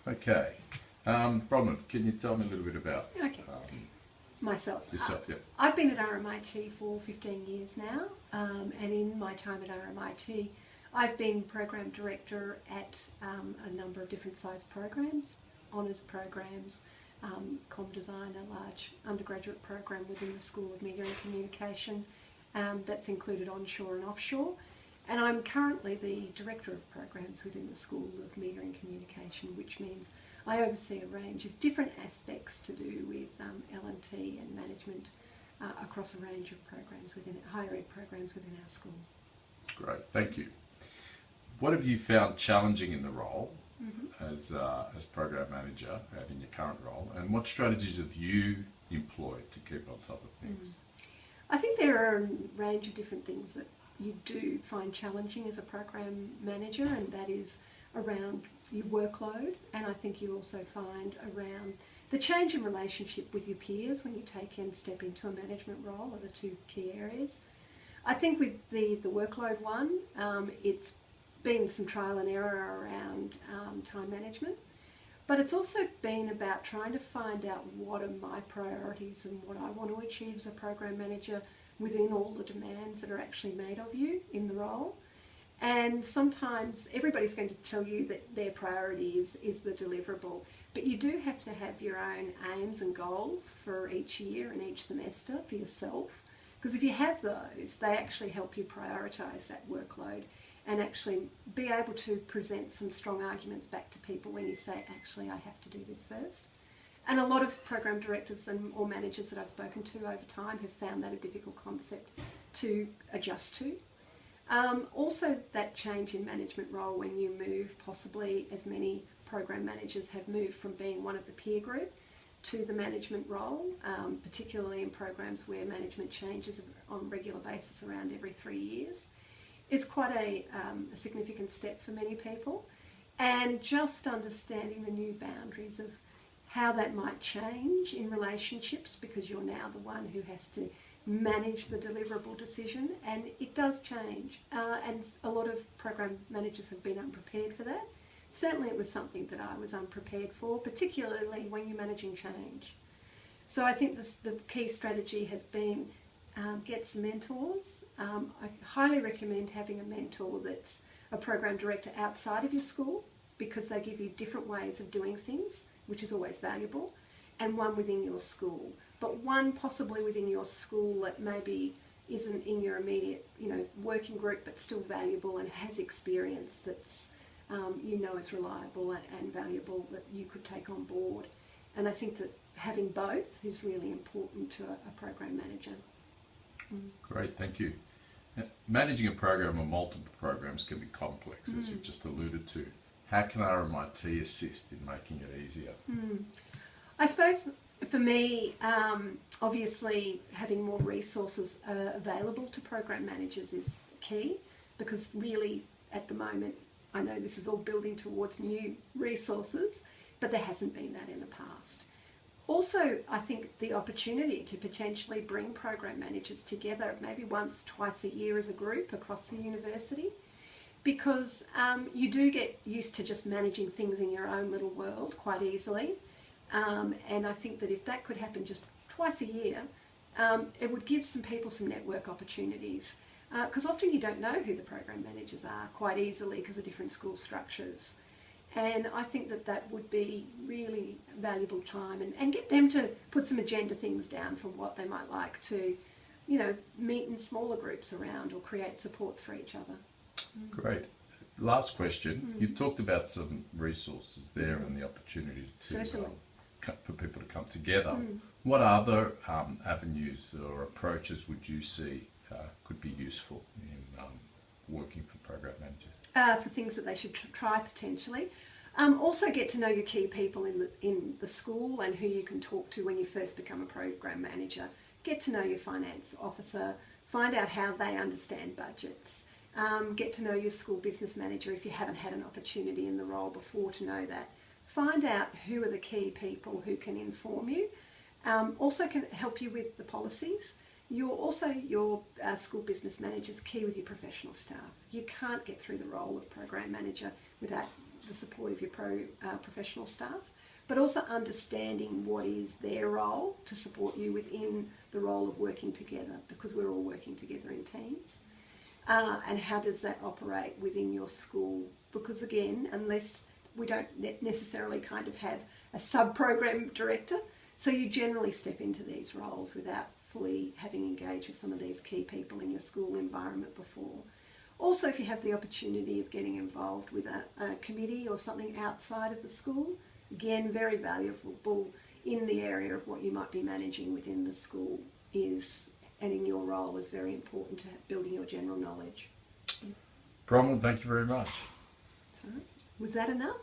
Okay. Bronwyn, can you tell me a little bit about Myself. yourself? Yeah. I've been at RMIT for 15 years now, and in my time at RMIT, I've been Program Director at a number of different size programs, honours programs, Com Design, a large undergraduate program within the School of Media and Communication that's included onshore and offshore. And I'm currently the Director of Programs within the School of Media and Communication, which means I oversee a range of different aspects to do with L&T and management across a range of programs within higher ed programs within our school. Great, thank you. What have you found challenging in the role as Program Manager and in your current role, and what strategies have you employed to keep on top of things? I think there are a range of different things that you do find challenging as a Program Manager, and that is around your workload, and I think you also find around the change in relationship with your peers when you step into a management role are the two key areas. I think with the workload one, it's been some trial and error around time management, but it's also been about trying to find out what are my priorities and what I want to achieve as a Program Manager within all the demands that are actually made of you in the role. And sometimes everybody's going to tell you that their priority is the deliverable, but you do have to have your own aims and goals for each year and each semester for yourself, because if you have those, they actually help you prioritise that workload and actually be able to present some strong arguments back to people when you say, actually, I have to do this first. And a lot of program directors or managers that I've spoken to over time have found that a difficult concept to adjust to. Also, that change in management role when you move, possibly as many program managers have moved from being one of the peer group to the management role, particularly in programs where management changes on a regular basis around every 3 years. It's quite a significant step for many people, and just understanding the new boundaries of how that might change in relationships, because you're now the one who has to manage the deliverable decision, and it does change, and a lot of program managers have been unprepared for that. Certainly it was something that I was unprepared for, particularly when you're managing change. So I think the key strategy has been get some mentors. I highly recommend having a mentor that's a program director outside of your school, because they give you different ways of doing things, which is always valuable, and one within your school. But one possibly within your school that maybe isn't in your immediate, working group, but still valuable and has experience that's, is reliable and valuable, that you could take on board. And I think that having both is really important to a program manager. Great, thank you. Managing a program or multiple programs can be complex, as you've just alluded to. How can RMIT assist in making it easier? I suppose for me, obviously having more resources available to program managers is key, because really at the moment, I know this is all building towards new resources, but there hasn't been that in the past. Also, I think the opportunity to potentially bring program managers together maybe once, twice a year as a group across the university, because you do get used to just managing things in your own little world quite easily. And I think that if that could happen just twice a year, it would give some people some network opportunities. Because often you don't know who the program managers are quite easily because of different school structures. And I think that that would be really valuable time, and get them to put some agenda things down from what they might like to, meet in smaller groups around or create supports for each other. Great. Last question. You've talked about some resources there and the opportunity for people to come together. What other avenues or approaches would you see could be useful in working for program managers? For things that they should try potentially. Also get to know your key people in the school and who you can talk to when you first become a program manager. Get to know your finance officer, find out how they understand budgets. Get to know your school business manager if you haven't had an opportunity in the role before to know that. Find out who are the key people who can inform you. Also can help you with the policies. Your school business manager is key with your professional staff. You can't get through the role of program manager without the support of your professional staff, but also understanding what is their role to support you within the role of working together, because we're all working together in teams. And how does that operate within your school? Because again, unless we don't necessarily kind of have a sub-program director, so you generally step into these roles without fully having engaged with some of these key people in your school environment before. Also, if you have the opportunity of getting involved with a committee or something outside of the school, again, very valuable in the area of what you might be managing within the school is, and in your role, is very important to building your general knowledge. Bronwyn, thank you very much. Sorry. Was that enough?